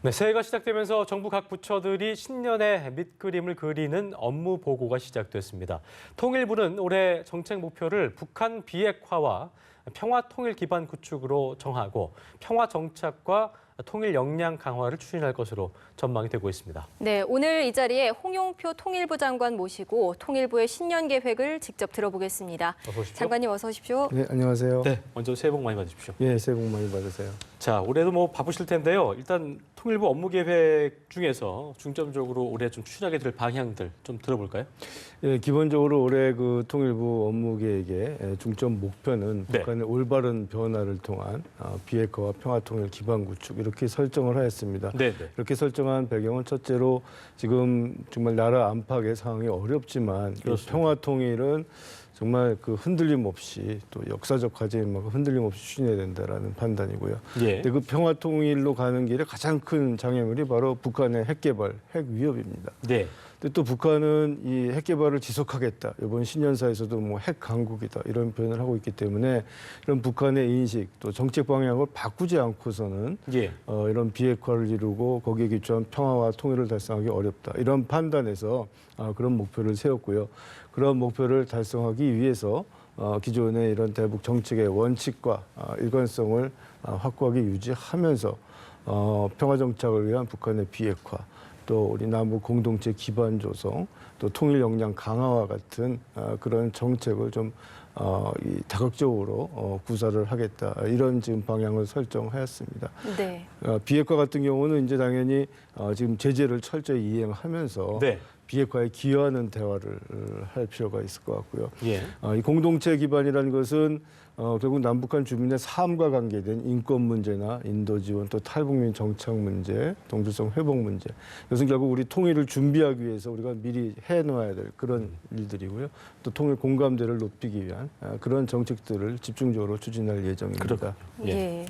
네, 새해가 시작되면서 정부 각 부처들이 신년의 밑그림을 그리는 업무 보고가 시작됐습니다. 통일부는 올해 정책 목표를 북한 비핵화와 평화 통일 기반 구축으로 정하고 평화 정착과 통일 역량 강화를 추진할 것으로 전망이 되고 있습니다. 네, 오늘 이 자리에 홍용표 통일부 장관 모시고 통일부의 신년 계획을 직접 들어보겠습니다. 어서 오십시오. 장관님 어서 오십시오. 네, 안녕하세요. 네, 먼저 새해 복 많이 받으십시오. 예, 새해 복 많이 받으세요. 자, 올해도 뭐 바쁘실 텐데요. 일단 통일부 업무 계획 중에서 중점적으로 올해 좀 추진하게 될 방향들 좀 들어볼까요? 예, 기본적으로 올해 그 통일부 업무 계획의 중점 목표는 네. 북한의 올바른 변화를 통한 비핵화와 평화 통일 기반 구축 이렇게 설정을 하였습니다. 네, 네. 이렇게 설정한 배경은 첫째로 지금 정말 나라 안팎의 상황이 어렵지만 이 그렇습니다. 평화 통일은 정말 그 흔들림 없이 또 역사적 과제인 만큼 흔들림 없이 추진해야 된다라는 판단이고요. 예. 근데 그 평화 통일로 가는 길에 가장 큰 장애물이 바로 북한의 핵 개발, 핵 위협입니다. 네. 근데 또 북한은 이 핵 개발을 지속하겠다. 이번 신년사에서도 뭐 핵 강국이다 이런 표현을 하고 있기 때문에 이런 북한의 인식 또 정책 방향을 바꾸지 않고서는 예. 이런 비핵화를 이루고 거기에 기초한 평화와 통일을 달성하기 어렵다. 이런 판단에서 그런 목표를 세웠고요. 그런 목표를 달성하기 위해서 기존의 이런 대북 정책의 원칙과 일관성을 확고하게 유지하면서 평화 정착을 위한 북한의 비핵화 또 우리 남북 공동체 기반 조성, 또 통일 역량 강화와 같은 그런 정책을 좀 다각적으로 구사를 하겠다 이런 지금 방향을 설정하였습니다. 네. 비핵화 같은 경우는 이제 당연히 지금 제재를 철저히 이행하면서 네. 비핵화에 기여하는 대화를 할 필요가 있을 것 같고요. 예. 이 공동체 기반이라는 것은 결국 남북한 주민의 삶과 관계된 인권 문제나 인도 지원 또 탈북민 정착 문제, 동질성 회복 문제. 이것은 결국 우리 통일을 준비하기 위해서 우리가 미리 해놓아야 될 그런 일들이고요. 또 통일 공감대를 높이기 위한 그런 정책들을 집중적으로 추진할 예정입니다. 예. 예.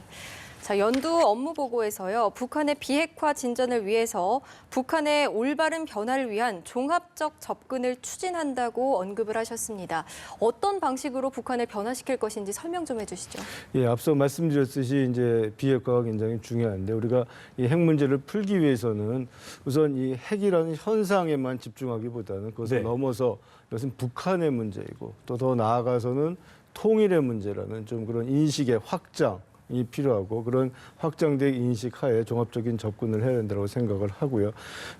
자, 연두 업무 보고에서요. 북한의 비핵화 진전을 위해서 북한의 올바른 변화를 위한 종합적 접근을 추진한다고 언급을 하셨습니다. 어떤 방식으로 북한을 변화시킬 것인지 설명 좀 해주시죠. 예, 앞서 말씀드렸듯이 이제 비핵화가 굉장히 중요한데 우리가 이 핵 문제를 풀기 위해서는 우선 이 핵이라는 현상에만 집중하기보다는 그것을 네. 넘어서 이것은 북한의 문제이고 또 더 나아가서는 통일의 문제라는 좀 그런 인식의 확장 이 필요하고 그런 확장된 인식 하에 종합적인 접근을 해야 된다고 생각을 하고요.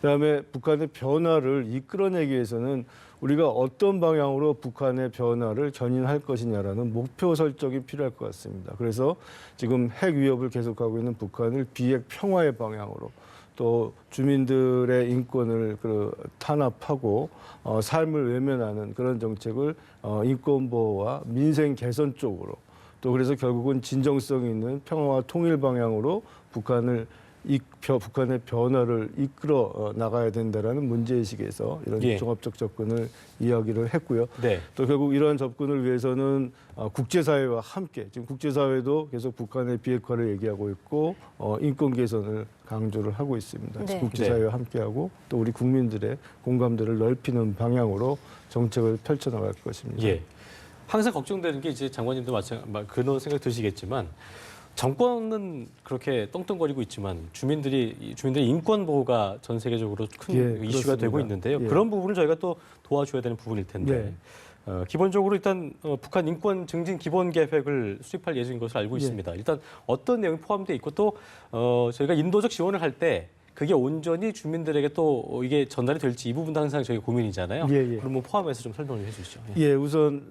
그다음에 북한의 변화를 이끌어내기 위해서는 우리가 어떤 방향으로 북한의 변화를 견인할 것이냐라는 목표 설정이 필요할 것 같습니다. 그래서 지금 핵 위협을 계속하고 있는 북한을 비핵 평화의 방향으로 또 주민들의 인권을 탄압하고 삶을 외면하는 그런 정책을 인권 보호와 민생 개선 쪽으로 또 그래서 결국은 진정성 있는 평화와 통일 방향으로 북한의 변화를 이끌어 나가야 된다라는 문제의식에서 이런 예. 종합적 접근을 이야기를 했고요. 네. 또 결국 이러한 접근을 위해서는 국제사회와 함께 지금 국제사회도 계속 북한의 비핵화를 얘기하고 있고 인권 개선을 강조를 하고 있습니다. 그래서 네. 국제사회와 함께하고 또 우리 국민들의 공감대를 넓히는 방향으로 정책을 펼쳐나갈 것입니다. 예. 항상 걱정되는 게 이제 장관님도 그런 생각 드시겠지만 정권은 그렇게 떵떵거리고 있지만 주민들의 인권 보호가 전 세계적으로 큰 예, 이슈가 그렇습니다. 되고 있는데요. 예. 그런 부분을 저희가 또 도와줘야 되는 부분일 텐데 기본적으로 일단 북한 인권 증진 기본 계획을 수립할 예정인 것을 알고 있습니다. 일단 어떤 내용이 포함되어 있고 또 저희가 인도적 지원을 할 때 그게 온전히 주민들에게 또 이게 전달이 될지 이 부분도 항상 저희 고민이잖아요. 예, 예. 그럼 뭐 포함해서 좀 설명을 해주시죠. 예. 예, 우선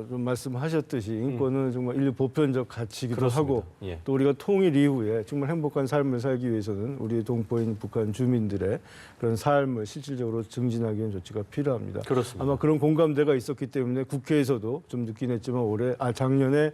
좀 말씀하셨듯이 인권은 정말 인류 보편적 가치이기도 그렇습니다. 하고 예. 또 우리가 통일 이후에 정말 행복한 삶을 살기 위해서는 우리 동포인 북한 주민들의 그런 삶을 실질적으로 증진하기 위한 조치가 필요합니다. 그렇습니다. 아마 그런 공감대가 있었기 때문에 국회에서도 좀 늦긴 했지만 작년에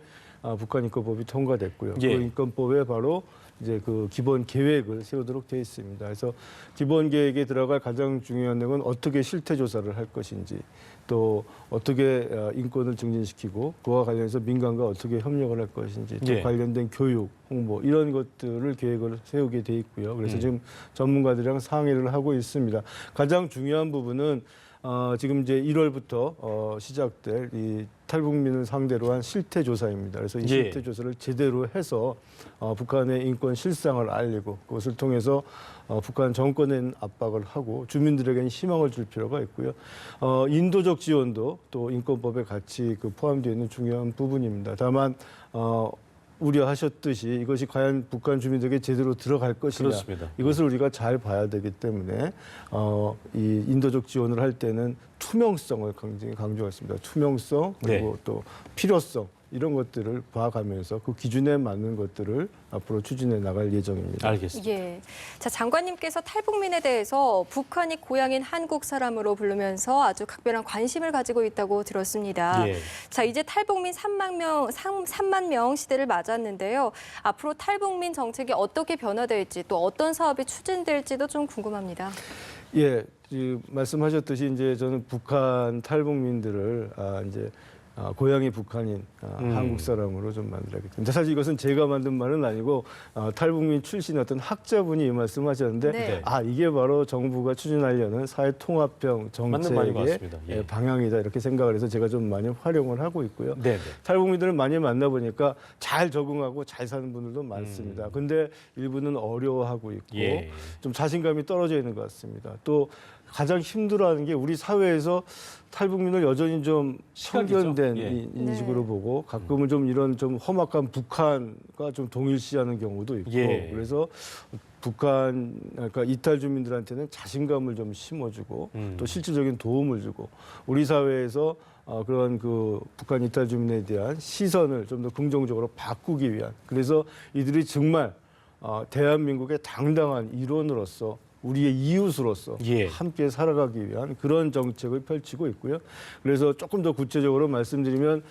북한 인권법이 통과됐고요. 예. 그 인권법에 바로 이제 그 기본 계획을 세우도록 되어 있습니다. 그래서 기본 계획에 들어갈 가장 중요한 내용은 어떻게 실태 조사를 할 것인지 또 어떻게 인권을 증진시키고 그와 관련해서 민간과 어떻게 협력을 할 것인지 또 예. 관련된 교육, 홍보 이런 것들을 계획을 세우게 돼 있고요. 그래서 지금 전문가들이랑 상의를 하고 있습니다. 가장 중요한 부분은 지금 이제 1월부터 시작될 이 탈북민을 상대로 한 실태 조사입니다. 그래서 이 예. 실태 조사를 제대로 해서 북한의 인권 실상을 알리고 그것을 통해서 북한 정권에 압박을 하고 주민들에게는 희망을 줄 필요가 있고요. 인도적 지원도 또 인권법에 같이 포함되어 있는 중요한 부분입니다. 다만 우려하셨듯이 이것이 과연 북한 주민들에게 제대로 들어갈 것이냐 그렇습니다. 이것을 우리가 잘 봐야 되기 때문에 이 인도적 지원을 할 때는 투명성을 굉장히 강조했습니다. 투명성 그리고 또 필요성 이런 것들을 봐가면서 그 기준에 맞는 것들을 앞으로 추진해 나갈 예정입니다. 알겠습니다. 예. 자, 장관님께서 탈북민에 대해서 북한이 고향인 한국 사람으로 부르면서 아주 각별한 관심을 가지고 있다고 들었습니다. 예. 자, 이제 탈북민 3만 명 시대를 맞았는데요. 앞으로 탈북민 정책이 어떻게 변화될지 또 어떤 사업이 추진될지도 좀 궁금합니다. 예, 말씀하셨듯이 이제 저는 북한 탈북민들을 이제 고향이 북한인 한국 사람으로 좀 만들어야겠습니다. 사실 이것은 제가 만든 말은 아니고 탈북민 출신 어떤 학자분이 이 말씀하셨는데 네. 이게 바로 정부가 추진하려는 사회통합형 맞는 말인 것 정책의 같습니다. 예. 방향이다 이렇게 생각을 해서 제가 좀 많이 활용을 하고 있고요. 네. 탈북민들을 많이 만나보니까 잘 적응하고 잘 사는 분들도 많습니다. 근데 일부는 어려워하고 있고 예. 좀 자신감이 떨어져 있는 것 같습니다. 또 가장 힘들어하는 게 우리 사회에서 탈북민을 여전히 좀 시각이죠. 편견된 예. 인식으로 네. 보고 가끔은 좀 이런 좀 험악한 북한과 좀 동일시하는 경우도 있고 예. 그래서 그러니까 이탈 주민들한테는 자신감을 좀 심어주고 또 실질적인 도움을 주고 우리 사회에서 그런 북한 이탈 주민에 대한 시선을 좀 더 긍정적으로 바꾸기 위한 그래서 이들이 정말 대한민국의 당당한 일원으로서 우리의 이웃으로서 예. 함께 살아가기 위한 그런 정책을 펼치고 있고요. 그래서 조금 더 구체적으로 말씀드리면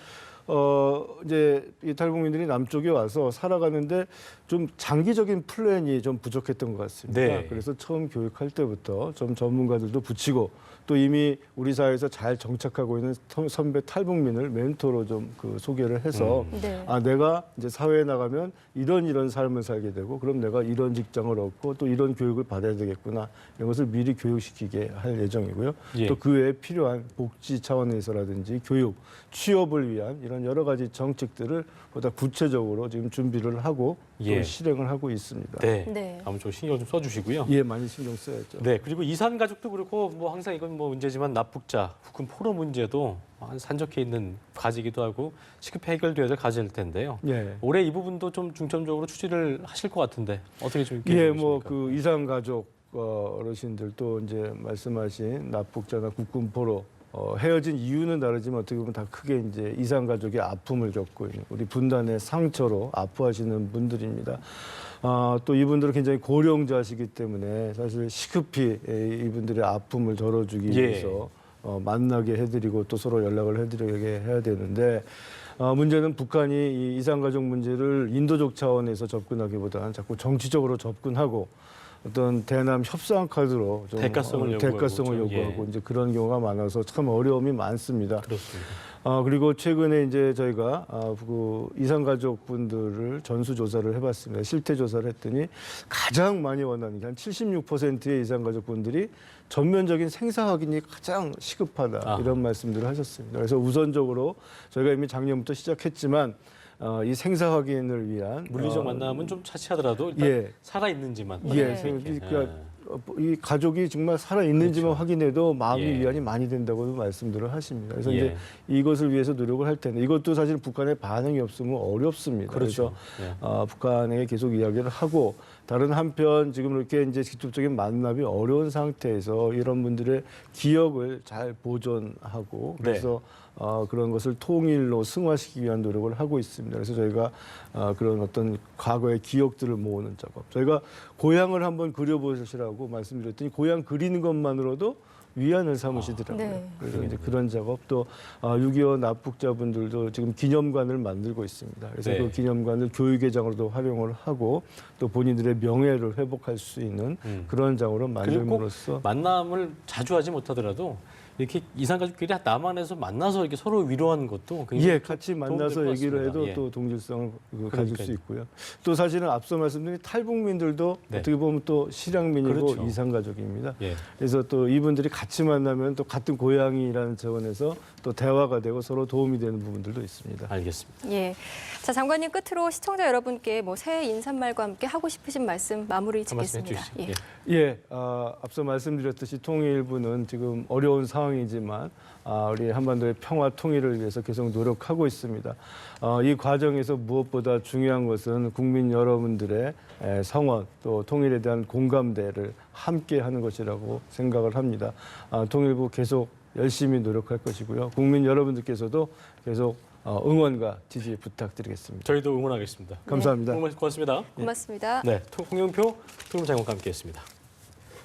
이제 이 탈북민들이 남쪽에 와서 살아가는데 좀 장기적인 플랜이 좀 부족했던 것 같습니다. 네. 그래서 처음 교육할 때부터 좀 전문가들도 붙이고 또 이미 우리 사회에서 잘 정착하고 있는 선배 탈북민을 멘토로 좀 소개를 해서 네. 내가 이제 사회에 나가면 이런 삶을 살게 되고 그럼 내가 이런 직장을 얻고 또 이런 교육을 받아야 되겠구나 이런 것을 미리 교육시키게 할 예정이고요. 예. 또 그 외에 필요한 복지 차원에서라든지 교육, 취업을 위한 이런 여러 가지 정책들을 보다 구체적으로 지금 준비를 하고 또 예. 실행을 하고 있습니다. 네. 네. 아무튼 좀 신경 좀 써주시고요. 예, 많이 신경 써야죠. 네, 그리고 이산 가족도 그렇고 뭐 항상 이건 뭐 문제지만 납북자, 북한 포로 문제도 산적해 있는 가지기도 하고 시급히 해결돼야 될 가지일 텐데요. 예. 올해 이 부분도 좀 중점적으로 추진을 하실 것 같은데 어떻게 좀 예, 계획이 뭐 있습니까? 이산 가족 어르신들도 이제 말씀하신 납북자나 국군포로 헤어진 이유는 다르지만 어떻게 보면 다 크게 이제 이산 가족의 아픔을 겪고 있는 우리 분단의 상처로 아파하시는 분들입니다. 또 이분들은 굉장히 고령자시기 때문에 사실 시급히 이분들의 아픔을 덜어주기 예. 위해서 만나게 해드리고 또 서로 연락을 해드리게 해야 되는데 문제는 북한이 이 이산가족 문제를 인도적 차원에서 접근하기보다는 자꾸 정치적으로 접근하고 어떤 대남 협상 카드로 좀 대가성을 대가성을 요구하고, 요구하고 예. 이제 그런 경우가 많아서 참 어려움이 많습니다. 그렇습니다. 그리고 최근에 이제 저희가 이산 가족분들을 전수 조사를 해봤습니다. 실태 조사를 했더니 가장 많이 원하는 게 한 76%의 이산 가족분들이 전면적인 생사 확인이 가장 시급하다 이런 말씀들을 하셨습니다. 그래서 우선적으로 저희가 이미 작년부터 시작했지만 이 생사 확인을 위한 물리적 만남은 좀 차치하더라도 일단 예. 살아 있는지만. 예, 네. 그러니까 이 가족이 정말 살아 있는지만 확인해도 마음이 예. 위안이 많이 된다고 말씀들을 하십니다. 그래서 예. 이제 이것을 위해서 노력을 할 텐데 이것도 사실 북한의 반응이 없으면 어렵습니다. 그렇죠. 그래서 북한에게 계속 이야기를 하고 다른 한편 지금 이렇게 이제 직접적인 만남이 어려운 상태에서 이런 분들의 기억을 잘 보존하고 그래서 그런 것을 통일로 승화시키기 위한 노력을 하고 있습니다. 그래서 저희가 그런 어떤 과거의 기억들을 모으는 작업. 저희가 고향을 한번 그려보시라고 말씀드렸더니 고향 그리는 것만으로도 위안을 삼으시더라고요. 네. 그래서 이제 그런 작업 또 6.25 납북자분들도 지금 기념관을 만들고 있습니다. 그래서 네. 그 기념관을 교육회장으로도 활용을 하고 또 본인들의 명예를 회복할 수 있는 그런 장으로 그리고 꼭 만듦으로써 만남을 자주 하지 못하더라도 이렇게 이산가족끼리 남한에서 만나서 이렇게 서로 위로하는 것도 굉장히 예, 같이 만나서 도움될 것 얘기를 같습니다. 해도 예. 또 동질성을 가질 그러니까요. 수 있고요. 또 사실은 앞서 말씀드린 탈북민들도 네. 어떻게 보면 또 실향민이고 그렇죠. 이산가족입니다. 예. 그래서 또 이분들이 같이 만나면 또 같은 고향이라는 차원에서 또 대화가 되고 서로 도움이 되는 부분들도 있습니다. 알겠습니다. 예. 자, 장관님 끝으로 시청자 여러분께 뭐 새해 인사말과 함께 하고 싶으신 말씀 마무리 한 말씀 짓겠습니다. 해주시죠. 예. 예, 앞서 말씀드렸듯이 통일부는 지금 어려운 상황이지만 우리 한반도의 평화 통일을 위해서 계속 노력하고 있습니다. 이 과정에서 무엇보다 중요한 것은 국민 여러분들의 성원 또 통일에 대한 공감대를 함께 하는 것이라고 생각을 합니다. 통일부 계속 열심히 노력할 것이고요. 국민 여러분들께서도 계속 응원과 지지 부탁드리겠습니다. 저희도 응원하겠습니다. 감사합니다. 고맙습니다. 고맙습니다. 네, 홍영표 통일부 장관과 함께했습니다.